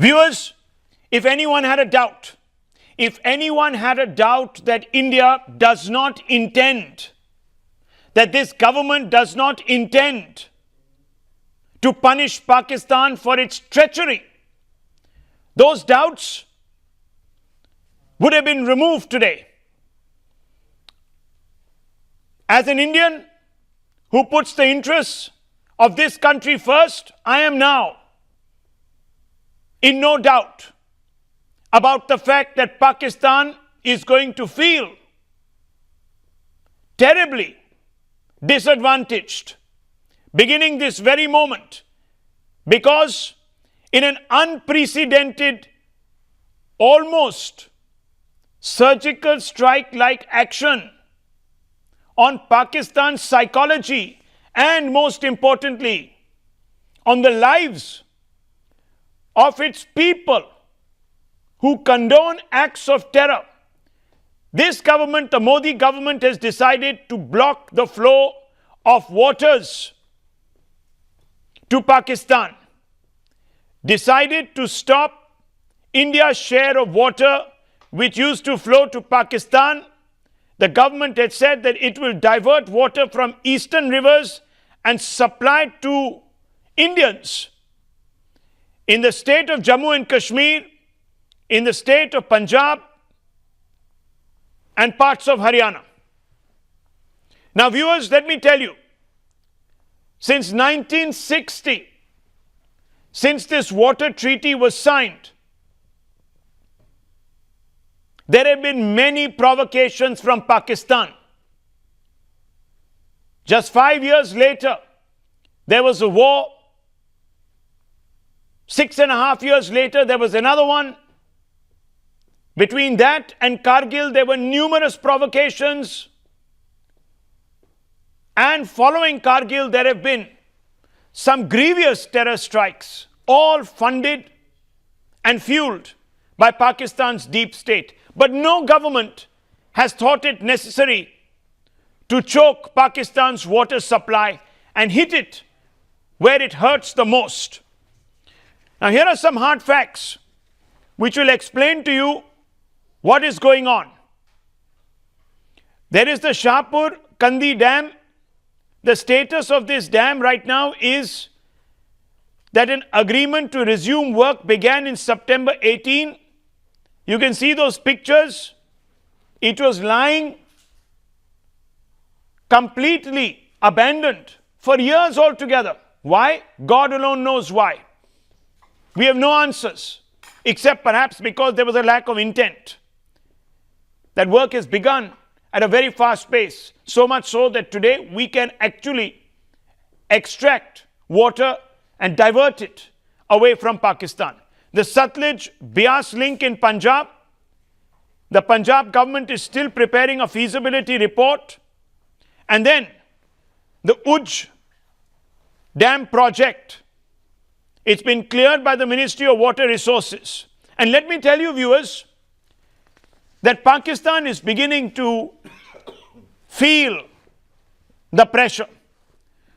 Viewers, if anyone had a doubt that India does not intend, that this government does not intend to punish Pakistan for its treachery, those doubts would have been removed today. As an Indian who puts the interests of this country first, I am now in no doubt about the fact that Pakistan is going to feel terribly disadvantaged beginning this very moment, because in an unprecedented, almost surgical strike-like action on Pakistan's psychology and, most importantly, on the lives of its people who condone acts of terror, this government, the Modi government, has decided to block the flow of waters to Pakistan, decided to stop India's share of water which used to flow to Pakistan. The government had said that it will divert water from eastern rivers and supply it to Indians in the state of Jammu and Kashmir, in the state of Punjab, and parts of Haryana. Now, viewers, let me tell you, since 1960, since this water treaty was signed, there have been many provocations from Pakistan. Just 5 years later, there was a war. 6.5 years later, there was another one. Between that and Kargil, there were numerous provocations. And following Kargil, there have been some grievous terror strikes, all funded and fueled by Pakistan's deep state. But no government has thought it necessary to choke Pakistan's water supply and hit it where it hurts the most. Now, here are some hard facts which will explain to you what is going on. There is the Shahpur Kandi Dam. The status of this dam right now is that an agreement to resume work began in September 18. You can see those pictures. It was lying completely abandoned for years altogether. Why? God alone knows why. We have no answers, except perhaps because there was a lack of intent. That work has begun at a very fast pace, so much so that today we can actually extract water and divert it away from Pakistan. The Satluj-Beas link in Punjab, the Punjab government is still preparing a feasibility report. And then the Uj Dam project, it's been cleared by the Ministry of Water Resources. And let me tell you, viewers, that Pakistan is beginning to feel the pressure.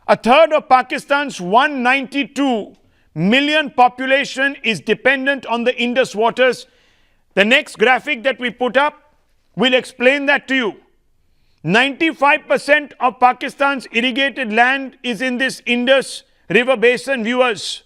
A third of Pakistan's 192 million population is dependent on the Indus waters. The next graphic that we put up will explain that to you. 95% of Pakistan's irrigated land is in this Indus river basin, viewers.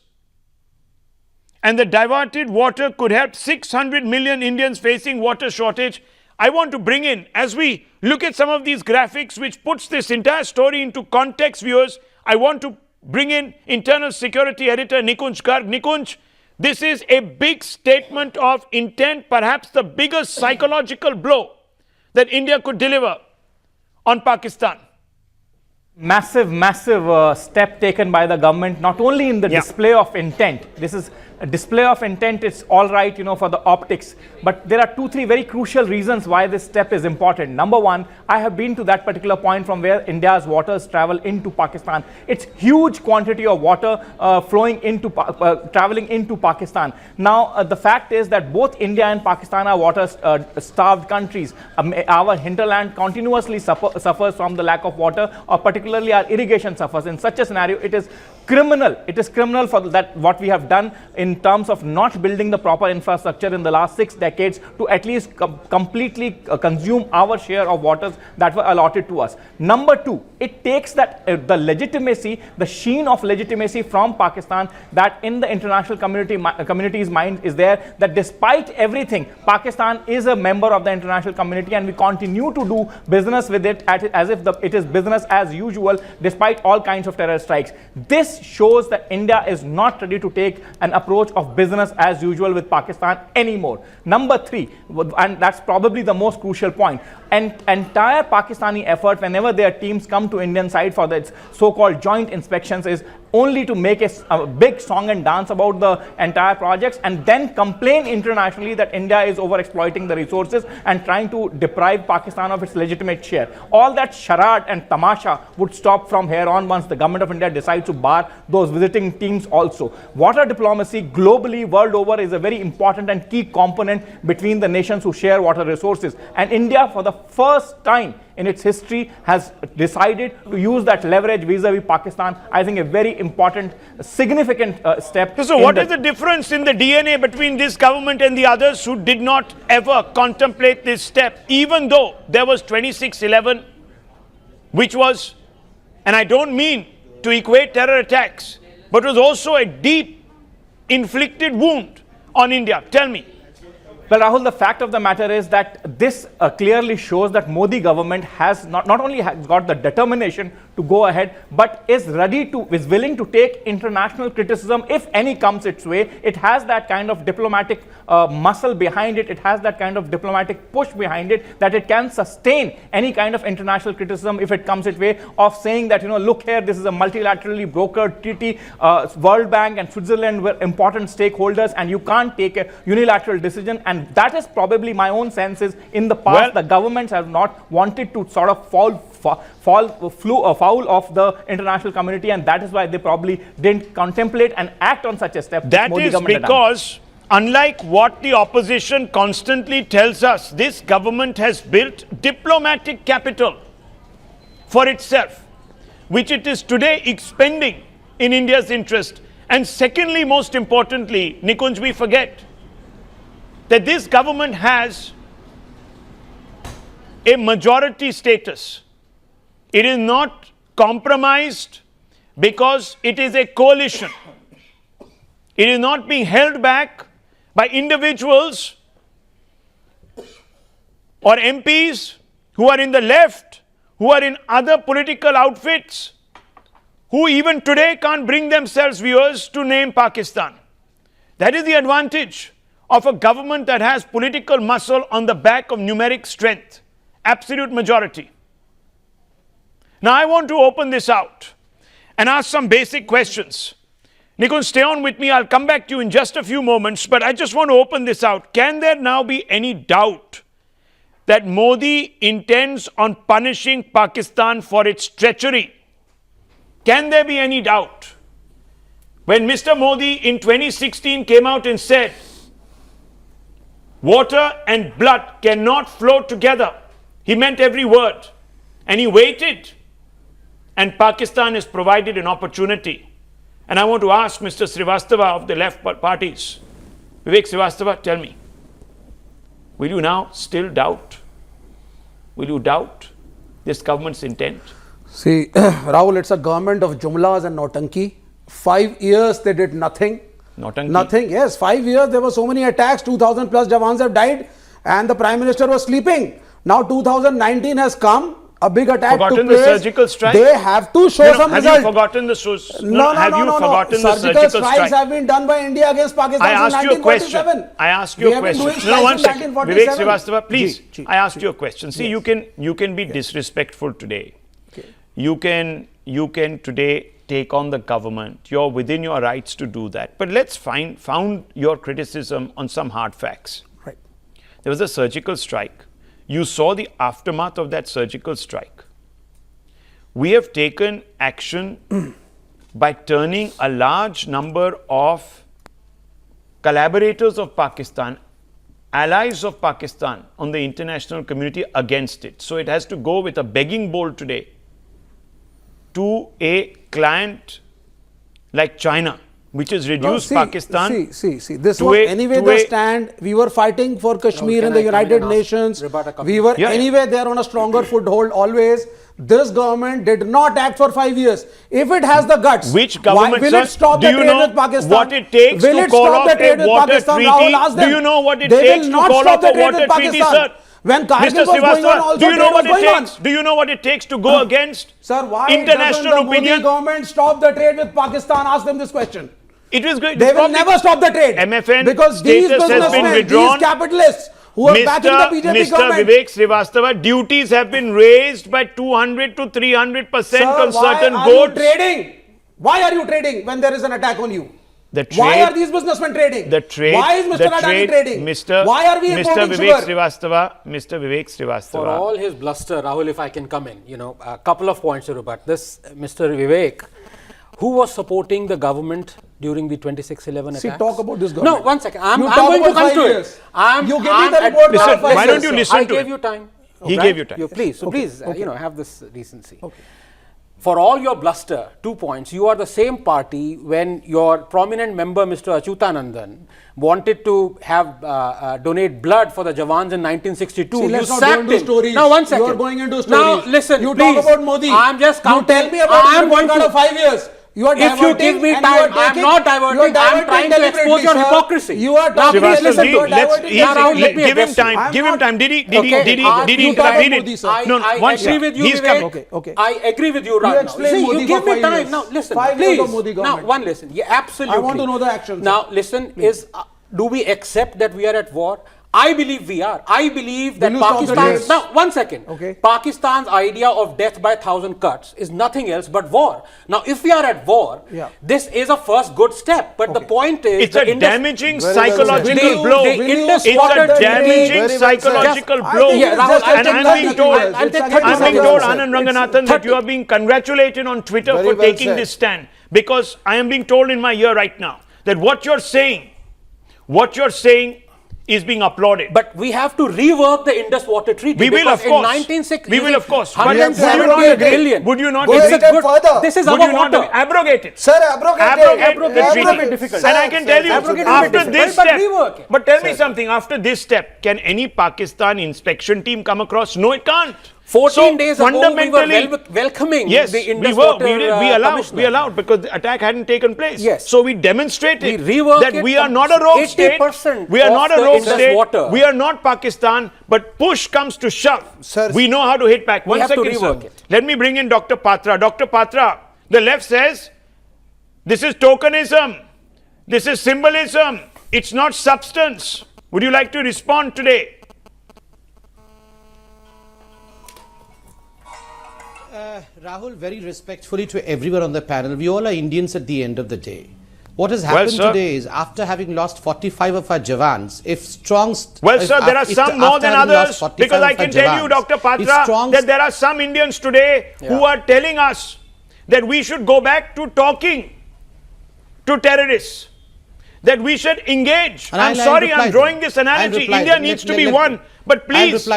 And the diverted water could help 600 million Indians facing water shortage. I want to bring in, as we look at some of these graphics, which puts this entire story into context, viewers, I want to bring in Internal Security Editor Nikunj Garg. Nikunj, this is a big statement of intent, perhaps the biggest psychological blow that India could deliver on Pakistan. Massive step taken by the government, not only in the display of intent. This is a display of intent. It's all right, for the optics. But there are 2-3 very crucial reasons why this step is important. Number one, I have been to that particular point from where India's waters travel into Pakistan. It's huge quantity of water traveling into Pakistan. Now, the fact is that both India and Pakistan are water-starved countries. Our hinterland continuously suffers from the lack of water, or particularly our irrigation suffers. In such a scenario, it is criminal. It is criminal for that what we have done in terms of not building the proper infrastructure in the last 6 decades to at least completely consume our share of waters that were allotted to us. Number two, it takes that the legitimacy, the sheen of legitimacy from Pakistan that in the international community's mind is there, that despite everything, Pakistan is a member of the international community and we continue to do business with it as if it is business as usual despite all kinds of terror strikes. This shows that India is not ready to take an approach of business as usual with Pakistan anymore. Number three, and that's probably the most crucial point, and entire Pakistani effort whenever their teams come to Indian side for the so-called joint inspections is only to make a big song and dance about the entire projects and then complain internationally that India is over-exploiting the resources and trying to deprive Pakistan of its legitimate share. All that charade and tamasha would stop from here on once the government of India decides to bar those visiting teams also. Water diplomacy globally, world over, is a very important and key component between the nations who share water resources. And India, for the first time in its history, has decided to use that leverage vis-a-vis Pakistan. I think a very important, significant step. So what is the difference in the DNA between this government and the others who did not ever contemplate this step, even though there was 26/11, which was, and I don't mean to equate terror attacks, but was also a deep inflicted wound on India? Tell me. Well, Rahul, the fact of the matter is that this clearly shows that Modi government has not only has got the determination to go ahead, but is willing to take international criticism if any comes its way. It has that kind of diplomatic muscle behind it. It has that kind of diplomatic push behind it that it can sustain any kind of international criticism if it comes its way, of saying that, look here, this is a multilaterally brokered treaty. World Bank and Switzerland were important stakeholders and you can't take a unilateral decision. And that is probably my own sense is in the past, the governments have not wanted to sort of foul of the international community, and that is why they probably didn't contemplate and act on such a step. That is because, unlike what the opposition constantly tells us, this government has built diplomatic capital for itself, which it is today expending in India's interest. And secondly, most importantly, Nikunj, we forget that this government has a majority status. It is not compromised because it is a coalition. It is not being held back by individuals or MPs who are in the left, who are in other political outfits, who even today can't bring themselves, viewers, to name Pakistan. That is the advantage of a government that has political muscle on the back of numeric strength, absolute majority. Now I want to open this out and ask some basic questions. Nikunj, stay on with me. I'll come back to you in just a few moments, but I just want to open this out. Can there now be any doubt that Modi intends on punishing Pakistan for its treachery? Can there be any doubt? When Mr. Modi in 2016 came out and said, water and blood cannot flow together, he meant every word. And he waited. And Pakistan has provided an opportunity. And I want to ask Mr. Srivastava of the left parties, Vivek Srivastava, tell me, will you now still doubt? Will you doubt this government's intent? See, Rahul, it's a government of jumlas and nautanki. 5 years they did nothing. Nothing. Yes, 5 years there were so many attacks, 2,000 plus Jawans have died and the Prime Minister was sleeping. Now 2019 has come, a big attack took place. Forgotten the surgical strike? They have to show some result. Have you forgotten the surgical strikes have been done by India against Pakistan since 1947. I asked you a question. No, one second. Vivek Srivastava, please. I asked you a question. See, you can be disrespectful today. Okay. You can today take on the government. You're within your rights to do that. But let's found your criticism on some hard facts. Right. There was a surgical strike. You saw the aftermath of that surgical strike. We have taken action by turning a large number of collaborators of Pakistan, allies of Pakistan on the international community against it. So it has to go with a begging bowl today to a client like China, which has reduced Pakistan. See. This was anyway the stand. We were fighting for Kashmir in the United Nations. We were anyway there on a stronger foothold always. This government did not act for 5 years. If it has the guts, which government, will it stop the trade with Pakistan? What it takes to call off a water treaty? Do you know what it takes to call off a water treaty, sir? When Kargil was going on, also do you know what it takes? On. Do you know what it takes to go against sir, why international doesn't the opinion? Modi government stop the trade with Pakistan? Ask them this question. It was good. They will never stop the trade. MFN because these businessmen, these capitalists who are backing the BJP government. Mr. Vivek Srivastava, duties have been raised by 200 to 300% on certain goods. Why are you trading? Why are you trading when there is an attack on you? The trade, why are these businessmen trading? The trade. Why is Mr. Adani trading? Why are we importing Mr. sugar? Mr. Vivek Srivastava. For all his bluster, Rahul, if I can come in, a couple of points to rebut. This Mr. Vivek, who was supporting the government during the 26/11 attacks? See, talk about this government. No, one second. I'm going to come to it. You give me the report. Listen, why don't you listen to I gave you time. He gave you time. Please, have this decency. Okay. For all your bluster, 2 points. You are the same party when your prominent member, Mr. Achyutanandan, wanted to have donate blood for the Jawans in 1962. See, you sacked him. Stories. Now, 1 second. You are going into stories. Now, listen, you please. talk about Modi. I'm just counting. You tell me about the boycott of 5 years. You are if you give me time, I am not diverting. I am trying to expose your hypocrisy. You are talking. Give him time. Give him time. Did he read it? No, I agree with you. Okay. I agree with you right now. See, you give me time. Now, listen, please. Now, one listen. Yeah, absolutely. I want to know the action. Now, listen. Do we accept that we are at war? I believe we are. I believe that Pakistan. Now, 1 second. Okay. Pakistan's idea of death by 1,000 cuts is nothing else but war. Now, if we are at war, this is a first good step. But the point is, it's a damaging psychological blow. It's a damaging psychological blow. And I'm being told, Anand Ranganathan, that you are being congratulated on Twitter for taking this stand. Because I am being told in my ear right now that what you're saying is being applauded. But we have to rework the Indus water treaty. We will, of course. In 1960, we will, of course. 178 billion. Would you not go a step further? This is would our you water. not abrogate it? Sir, abrogate the treaty. And I can tell you, after this step, but tell me something, after this step, can any Pakistan inspection team come across? No, it can't. 14 days ago, we were welcoming the Indus water we allowed because the attack hadn't taken place. Yes. So we demonstrated that we are not a rogue state. We are not a rogue state. We are not Pakistan. But push comes to shove. Sir, we know how to hit back. 1 second, sir. Let me bring in Dr. Patra. Dr. Patra, the left says this is tokenism. This is symbolism. It's not substance. Would you like to respond today? Rahul, very respectfully to everyone on the panel, we all are Indians at the end of the day. What has happened today is, after having lost 45 of our Jawans, there are some more than others, because I can tell you, Dr. Patra, that there are some Indians today who are telling us that we should go back to talking to terrorists, that we should engage. I'm sorry, I'm drawing this analogy. India needs to be one. But please,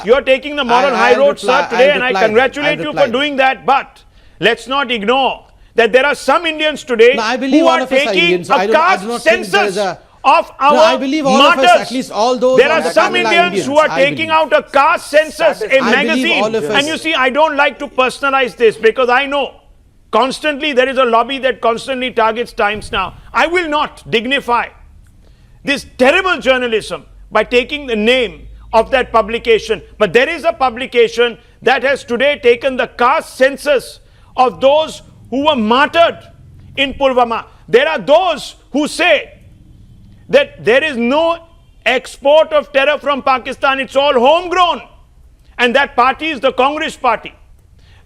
you're taking the moral high road, sir, today, and I congratulate you for doing that. But let's not ignore that there are some Indians today who are taking a caste census of our martyrs. At least all those. There are some Indians who are taking out a caste census, a magazine. And you see, I don't like to personalize this because I know constantly there is a lobby that constantly targets Times Now. I will not dignify this terrible journalism by taking the name of that publication. But there is a publication that has today taken the caste census of those who were martyred in Pulwama. There are those who say that there is no export of terror from Pakistan, it's all homegrown. And that party is the Congress party.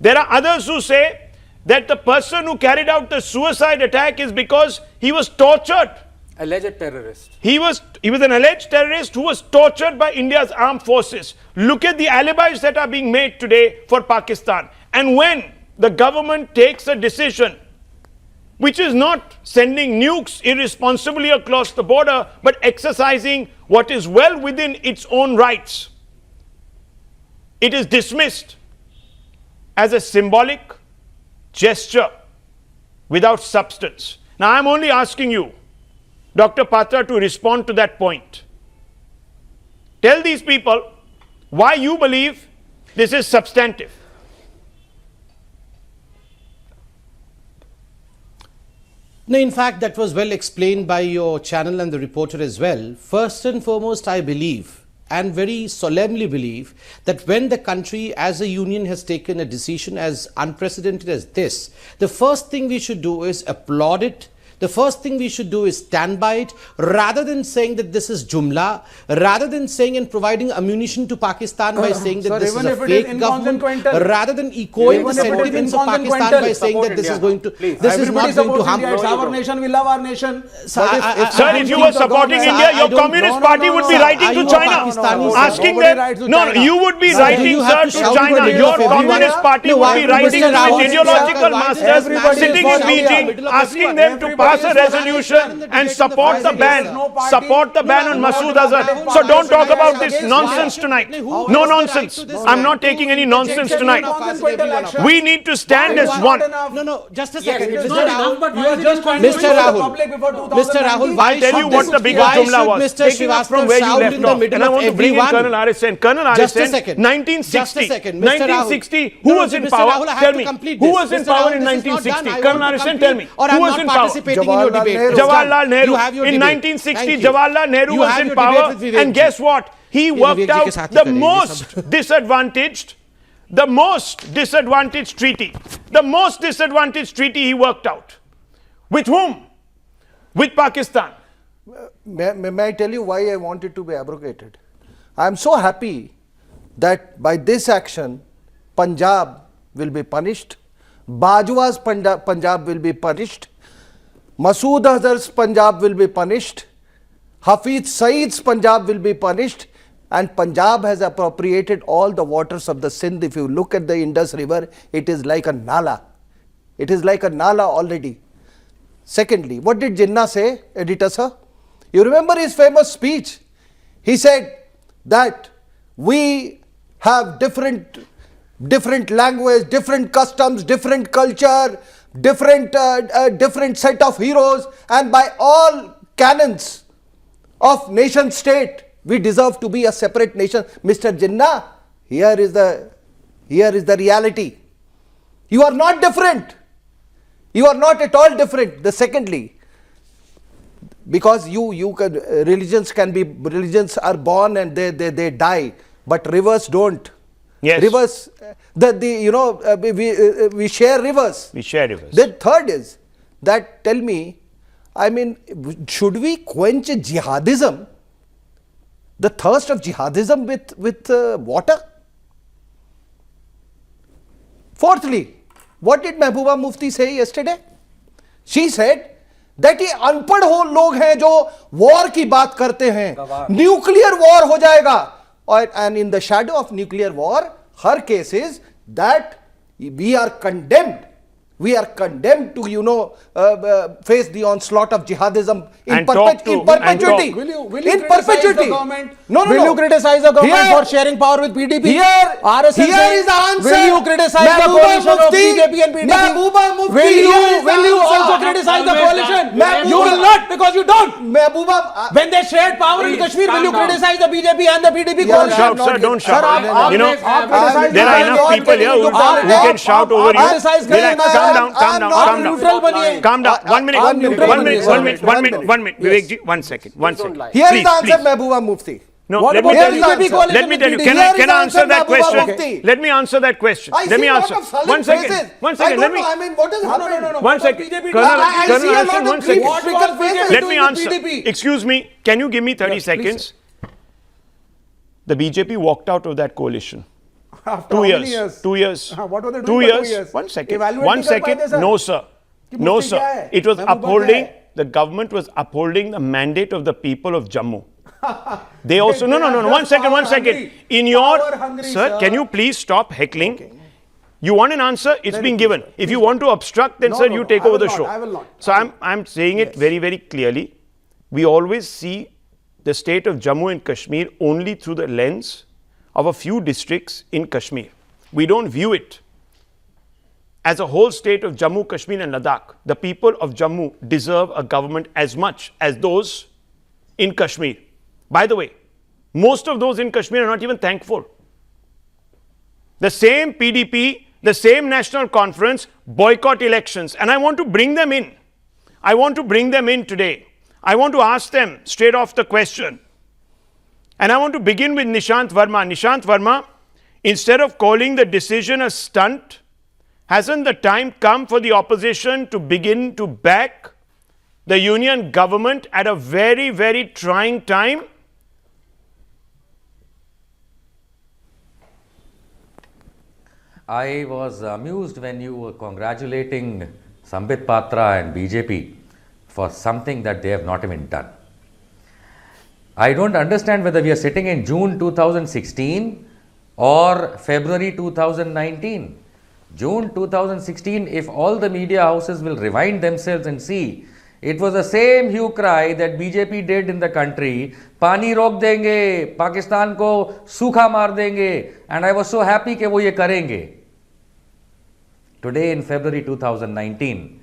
There are others who say that the person who carried out the suicide attack is because he was tortured. Alleged terrorist. He was an alleged terrorist who was tortured by India's armed forces. Look at the alibis that are being made today for Pakistan. And when the government takes a decision which is not sending nukes irresponsibly across the border, but exercising what is well within its own rights, it is dismissed as a symbolic gesture without substance. Now, I'm only asking you, Dr. Patra, to respond to that point. Tell these people why you believe this is substantive. No, in fact, that was well explained by your channel and the reporter as well. First and foremost, I believe and very solemnly believe that when the country as a union has taken a decision as unprecedented as this, the first thing we should do is applaud it. The first thing we should do is stand by it, rather than saying that this is Jumla, rather than saying and providing ammunition to Pakistan by saying that this is a fake government, rather than echoing the sentiments of Pakistan by saying that this is going to, this is not going to harm. It's our nation, we love our nation. Sir, if you were supporting India, your Communist Party would be writing to China, asking them, no, you would be writing, sir, to China. Your Communist Party would be writing to its ideological masters sitting in Beijing, asking them to pass a resolution and support the ban on Masood Azhar. So don't talk about this nonsense tonight. No nonsense. I'm not taking any nonsense tonight. We need to stand as one. No, just a second. Mr. Rahul, I'll tell you what the biggest jumla was. Taking up from where you left off. And I want to bring in Colonel RSN. Colonel RSN, 1960, who was in power? Tell me. Who was in power in 1960? Colonel RSN, tell me. Who was in power? Jawaharlal Nehru. In 1960, Jawaharlal Nehru was in power, and guess what? He worked out the most disadvantaged treaty. The most disadvantaged treaty he worked out. With whom? With Pakistan. May I tell you why I want it to be abrogated? I am so happy that by this action, Punjab will be punished, Bajwa's Punjab will be punished, Masood Azhar's Punjab will be punished, Hafiz Saeed's Punjab will be punished, and Punjab has appropriated all the waters of the Sindh. If you look at the Indus river, it is like a nala. It is like a nala already. Secondly, what did Jinnah say, editor sir? You remember his famous speech? He said that we have different language, different customs, different culture, different set of heroes, and by all canons of nation state, we deserve to be a separate nation. Mr. Jinnah, here is the reality. You are not different. You are not at all different. Secondly, because religions are born and they die, but rivers don't. Yes. Rivers, we share rivers. We share rivers. The third is that, tell me, I mean, should we quench jihadism, the thirst of jihadism with water? Fourthly, what did Mehbooba Mufti say yesterday? She said that ये अनपढ़ हो लोग हैं जो war की बात करते हैं, nuclear war हो जाएगा. And in the shadow of nuclear war, her case is that we are condemned to, face the onslaught of jihadism in perpetuity. Will you criticize the government? Will you criticize the government for sharing power with PDP? Here is the answer. Will you criticize the coalition of BJP and PDP? Will you also criticize the coalition? You will not, because you don't. When they shared power in Kashmir, will you criticize the BJP and the PDP coalition? Shout, sir, don't shout. There are enough people here who can shout over you. Relax, calm down. 1 minute. Vivekji, 1 second. Here is the answer, Mehbooba Mufti. No, let me tell you. Can I answer that question? Let me answer that question. Let me answer. 1 second. Let me answer. Excuse me. Can you give me 30 seconds? The BJP walked out of that coalition. After 2 how many years. 2 years. What were they doing 2 for 2 years. years? 1 second. Evaluate 1 नहीं कर second. पाए थे, sir? No, sir. No, मुफ्ती sir. क्या है? It was Mehbooba upholding, क्या है? the government was upholding the mandate of the people of Jammu. They also, no. 1 second. In your, sir, can you please stop heckling? Okay. You want an answer? It's been given. If you want to obstruct, then sir, you take over the show. I will not. So I'm saying it very, very clearly. We always see the state of Jammu and Kashmir only through the lens of a few districts in Kashmir. We don't view it as a whole state of Jammu, Kashmir and Ladakh, the people of Jammu deserve a government as much as those in Kashmir. By the way, most of those in Kashmir are not even thankful. The same PDP, the same national conference boycott elections, and I want to bring them in. I want to bring them in today. I want to ask them straight off the question. And I want to begin with Nishant Verma. Nishant Verma, instead of calling the decision a stunt, hasn't the time come for the opposition to begin to back the union government at a very, very trying time? I was amused when you were congratulating Sambit Patra and BJP for something that they have not even done. I don't understand whether we are sitting in June 2016 or February 2019. June 2016, if all the media houses will rewind themselves and see, it was the same hue cry that BJP did in the country, पानी रोक देंगे, पाकिस्तान को सूखा मार देंगे, and I was so happy कि वो ये करेंगे. Today in February 2019,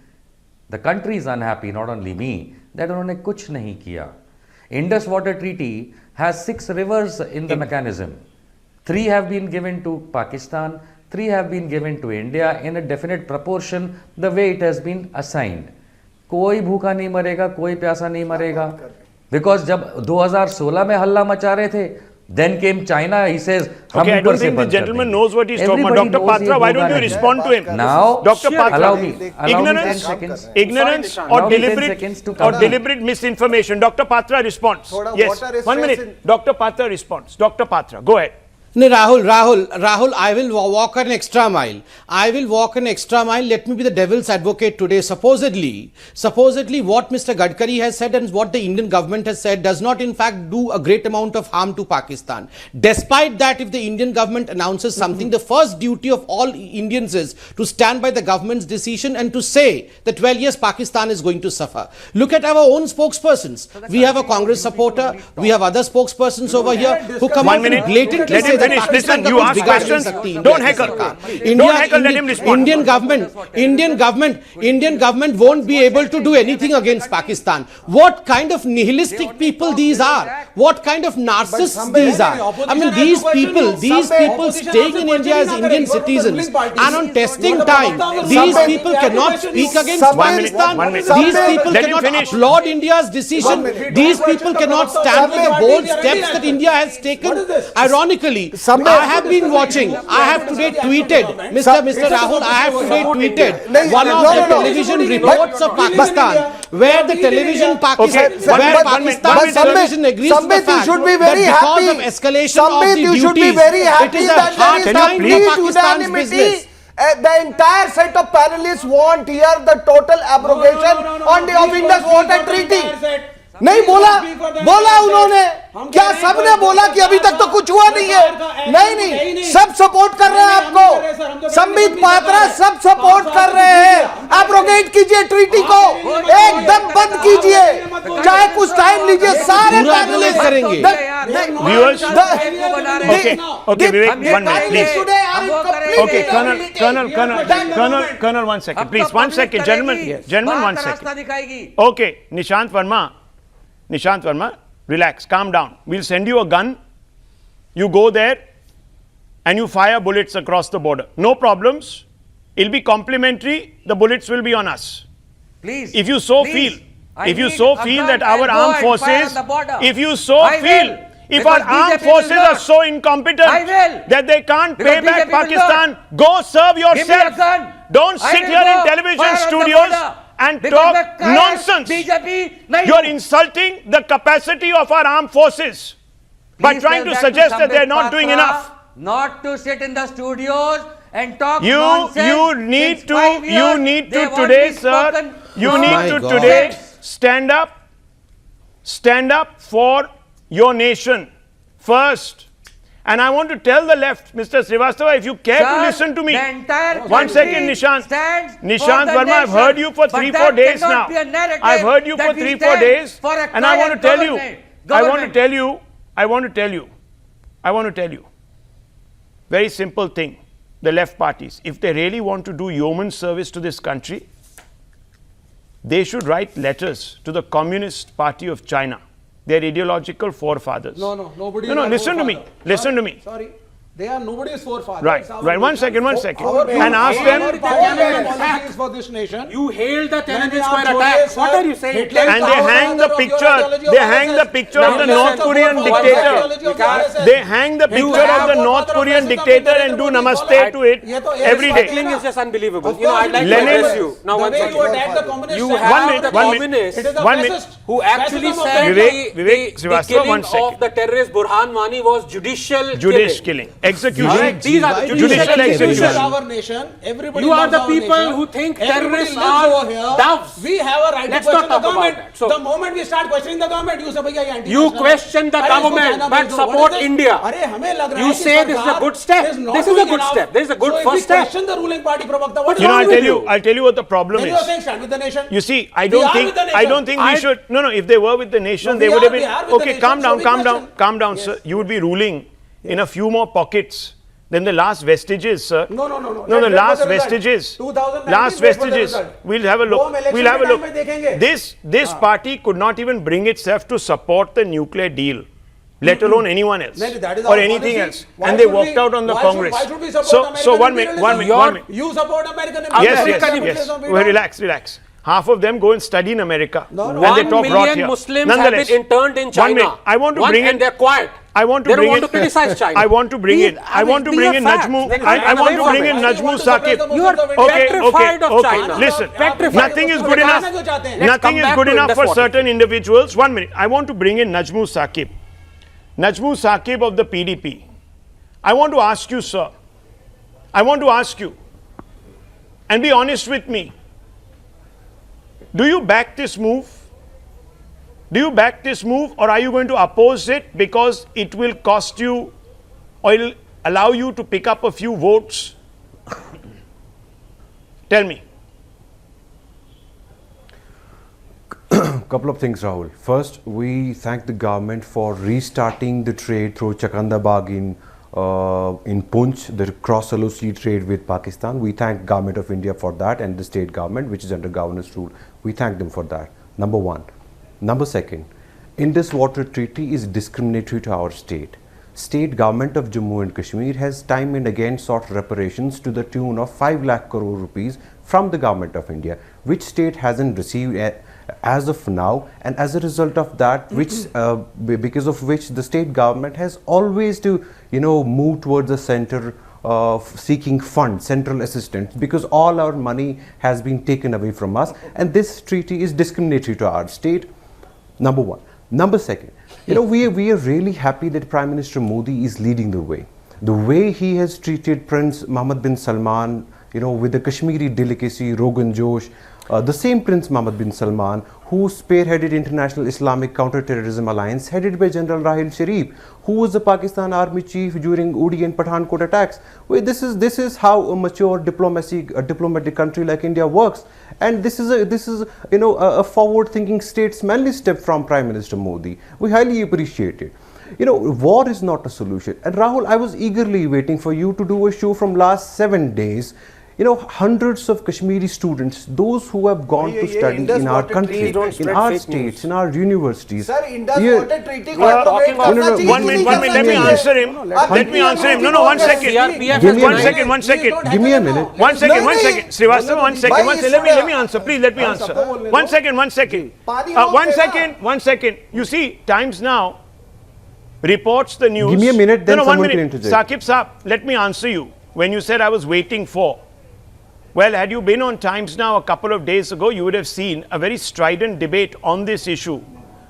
the country is unhappy, not only me, that उन्होंने कुछ नहीं किया. Indus Water Treaty has 6 rivers in the mechanism. 3 have been given to Pakistan, 3 have been given to India in a definite proportion the way it has been assigned. कोई भूखा नहीं मरेगा, कोई प्यासा नहीं मरेगा. Because जब 2016 में हल्ला मचा रहे थे, then came China, he says, okay, I don't think the gentleman knows what he's talking about. Dr. Patra, why don't you respond to him? Now, Dr. Patra, allow me 10 seconds. Ignorance or deliberate misinformation. Dr. Patra responds. Yes, 1 minute. Dr. Patra responds. Dr. Patra, go ahead. No, Rahul, I will walk an extra mile. I will walk an extra mile. Let me be the devil's advocate today. Supposedly what Mr. Gadkari has said and what the Indian government has said does not in fact do a great amount of harm to Pakistan. Despite that, if the Indian government announces something, the first duty of all Indians is to stand by the government's decision and to say that, well, yes, Pakistan is going to suffer. Look at our own spokespersons. We have a Congress supporter. We have other spokespersons over here who come out and blatantly say that Listen, you ask questions. Don't heckle. Don't heckle. Let him respond. Indian government won't be able to do anything against Pakistan. What kind of nihilistic people these are? What kind of narcissists these are? I mean, these people staying in India as Indian citizens and on testing time, these people cannot speak against Pakistan. These people cannot applaud India's decision. These people cannot stand with the bold steps that India has taken. Ironically, I have been watching. I have today tweeted, Mr. Rahul, I have today tweeted one of the television reports of Pakistan, where the television Pakistan television agrees to the fact that because of escalation of the duties, it is a hard time for Pakistan's business. The entire set of panelists want here the total abrogation on the Indus Water Treaty. नहीं बोला उन्होंने. क्या सबने बोला कि अभी तक तो कुछ हुआ नहीं है? नहीं, सब सपोर्ट कर रहे हैं आपको. संबित पात्रा सब सपोर्ट कर रहे हैं. एब्रोगेट कीजिए ट्रीटी को, एकदम बंद कीजिए, चाहे कुछ टाइम लीजिए. सारे पैनलिस्ट करेंगे. Viewers, okay, Vivek, 1 minute, please. Okay, Colonel, 1 second, please, 1 second, gentlemen, 1 second. Okay, Nishant Verma, relax, calm down. We'll send you a gun. You go there and you fire bullets across the border. No problems. It'll be complimentary. The bullets will be on us. Please. If you so feel that our armed forces, if our armed forces are so incompetent that they can't pay back Pakistan, go serve yourself. Don't sit here in television studios and talk nonsense. You're insulting the capacity of our armed forces by trying to suggest that they're not doing enough. Not to sit in the studios and talk nonsense. You need to today, sir. You need to today stand up for your nation first. And I want to tell the left, Mr. Srivastava, if you care to listen to me. 1 second, Nishant Verma, I've heard you for 3-4 days now. I've heard you for 3-4 days. And I want to tell you, very simple thing. the left parties, if they really want to do yeoman service to this country, they should write letters to the Communist Party of China, their ideological forefathers. No, nobody. No, listen to me. Listen to me. Sorry. They are nobody's forefathers. Right. One second. And ask Our them. policies for this nation. You hailed the Tiananmen When Square they are attack. today, What sir, are you saying? Hitler- And they hang the picture. They hang the picture of the North Korean dictator. They hang the picture of the North Korean dictator and do namaste to it every day. Cycling is just unbelievable. Of You know, I'd like course, to Lenin- address you. Now, the one way second. you attack the communist You sector- have minute, the one minute. communists It is a One minute. fascist- who actually fascism of said Vivek the Srivastava, killing one second. of the terrorist Burhan Wani was judicial Killing. Execution. Correct. These are Why do you judicial attack execution. This is execution. our nation. Everybody You are loves the our people nation. who think Everybody terrorists lives are over here. doves. We have a right Let's to not question the talk about government. that. So- the moment we start questioning the government, you say, "Bhaiya, ye anti-national You hai." question the Arey, government, isko China but bhej do. support What is this? India. Arey, hame lag raha You hai ki say this is a sarkar good step. is not This is a doing good enough. step. This is a good so first if we step. question the ruling party pravakta, what's You know, wrong I'll with tell you? you. I'll tell you what the problem Then you are is. saying stand with the nation. You see, I We don't are think with the I nation. don't think we should. No. If they were with the nation, No, they we would have are- we been. are with the Okay, nation, calm so down, we calm down, question. calm down, Yes. sir. You would be ruling in a few more pockets than the last vestiges, sir. No. No, Let's the wait for last the result. vestiges. 2019, Last wait for the vestiges. result. We'll have a वो हम look. election We'll have a के time look. में देखेंगे. This party could not even bring itself to support the nuclear deal, let alone anyone else No, that is or our anything policy. else. Why And they should walked we- out on the why should- Congress. why should we support So American one minute. imperialism? You You support American Yes. imperialism. We Well, don't. relax. Half of them go and study in America. No. And they 1 talk rot million here. Muslims have Nonetheless, been interned in China. 1 minute. I want to bring in. and they're quiet. I want to They don't bring want in. to criticize China. I want to bring in. I want to bring in Najmu. I want to bring in Najmu Saqib. You are petrified of China. Listen, Petrified. nothing is good enough. Nothing come is back good to enough Indus for water. certain individuals. 1 minute. I want to bring in Najmu Saqib. Najmu Saqib of the PDP. I want to ask you, sir. I want to ask you, and be honest with me. Do you back this move? Do you back this move, or are you going to oppose it because it will cost you or it will allow you to pick up a few votes? Tell me. Couple of things, Rahul. First, we thank the government for restarting the trade through Chakandabag in Punch, the cross-LOC trade with Pakistan. We thank Government of India for that and the state government, which is under governor's rule. We thank them for that. Number one. Number second, Indus Water Treaty is discriminatory to our state. State government of Jammu and Kashmir has time and again sought reparations to the tune of 5 lakh crore rupees from the government of India, which state hasn't received as of now, and as a result of that, because of which the state government has always to move towards the center of seeking funds, central assistance, because all our money has been taken away from us, and this treaty is discriminatory to our state. Number one. Number second, we are really happy that Prime Minister Modi is leading the way. The way he has treated Prince Mohammed bin Salman, with the Kashmiri delicacy, Rogan Josh, the same Prince Mohammed bin Salman who spearheaded International Islamic Counter-Terrorism Alliance headed by General Rahul Sharif, who was the Pakistan Army Chief during Uri and Pathankot attacks. This is how a mature diplomatic country like India works, and this is a forward-thinking statesmanly step from Prime Minister Modi. We highly appreciate it. War is not a solution. And Rahul, I was eagerly waiting for you to do a show from last 7 days. Hundreds of Kashmiri students, those who have gone to study Indus in our Water country, Treaty, don't in spread our fake states, news. in our universities. Sir, Indus Yeah. Water Treaty We are talking about- करना चाहिए, One minute, नहीं let me करना answer चाहिए। him. Let me answer him. No, 1 second. CRPF Give me a One minute. second, 1 second. Give me a minute. 1 second, 1 नहीं, second. Srivastava, 1 second. भाई, 1 second. Let me answer. Please let me answer. सबको बोलने 1 दो। second, 1 second. पानी रोक 1 देना। second, 1 second. You see, Times Now reports the news. Give me a minute, then No, 1 someone can minute. interject. Saqib Saab, let me answer you. When you said I was waiting for. Well, had you been on Times Now a couple of days ago, you would have seen a very strident debate on this issue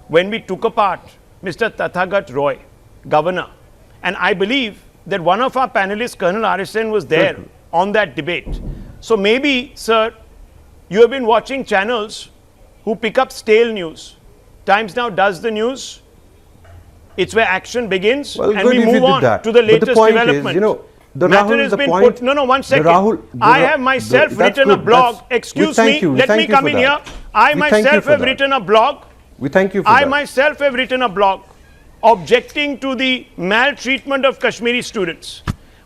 when we took apart Mr. Tathagat Roy, governor. And I believe that one of our panelists, Colonel RSN, was there on that debate. So maybe, sir, you have been watching channels who pick up stale news. Times Now does the news. It's where action begins, Well, and good we if you move did on that. to the But the latest point is, development. the Matter Rahul, has the been point- put. No, 1 the second. Rahul- I the- have myself that's written a good. blog. We Excuse thank me. you. Let me Thank you come for in that. here. I We thank you myself for have that. written a blog. We thank you for I that. myself have written a blog objecting to the maltreatment of Kashmiri students.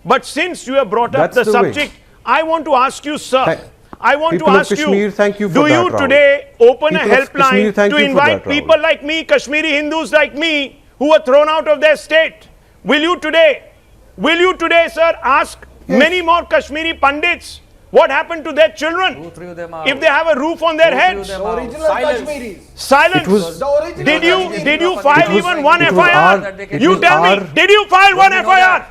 But since you have brought up That's the the way. subject, I want to ask you, sir. I want to People of ask Kashmir, you, thank you for do that, you Rahul. today open a People of Kashmir, helpline thank to you for invite that, Rahul. people like me, Kashmiri Hindus like me, who were thrown out of their state? Will you today, sir, ask many more Kashmiri Pandits what happened to their children threw them out? if they have a roof on their heads? them out? Original Kashmiris. Silence. It was- The original Did you file was- even one it was FIR? our- You it tell was me, our- did you file one we know FIR? that?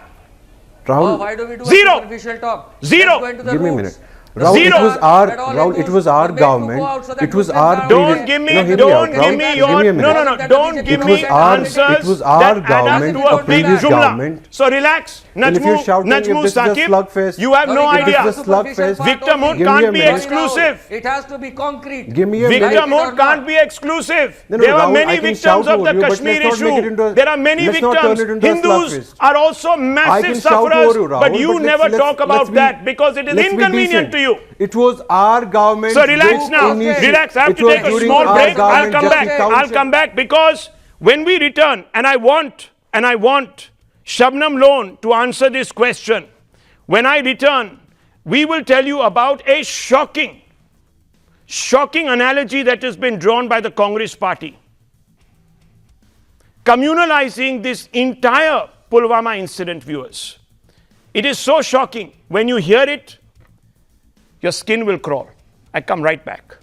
Rahul, Why do we do Zero. a superficial talk? Zero. Let's go into the give me a roots. minute. The Rahul, Zero. it was our that all Rahul, it Hindus was our were made to go government. out so that It was Muslims our are Don't previous- give me, No, hear me don't out, give Rahul. me Give your, me a minute. don't give It me was our- answers it was our that add up government, to a the big previous jumla. government. So relax, And if you're shouting, if Najmu this is a Saqib, slugfest, you have no Sorry, it is idea. the slugfest. Victimhood Give me a can't be minute. exclusive. It has to be concrete. Give me a minute. Victimhood can't be exclusive. No, no, There are Rahul, many I can victims shout of over the you, but Kashmir let's not make it issue. into a- There are many let's not turn victims. it into a Hindus slugfest. are also massive can shout sufferers, over you, Rahul, but you but never let's- talk about let's be- that because it is let's be inconvenient decent. to you. It was our government. So relax which now. initiated- Relax. I have it to was take a during small our break. I'll government come back. Justice I'll Council. come back because when we return, and I want Shabnam Lone to answer this question. When I return, we will tell you about a shocking analogy that has been drawn by the Congress party, communalizing this entire Pulwama incident, viewers. It is so shocking. When you hear it, your skin will crawl. I come right back.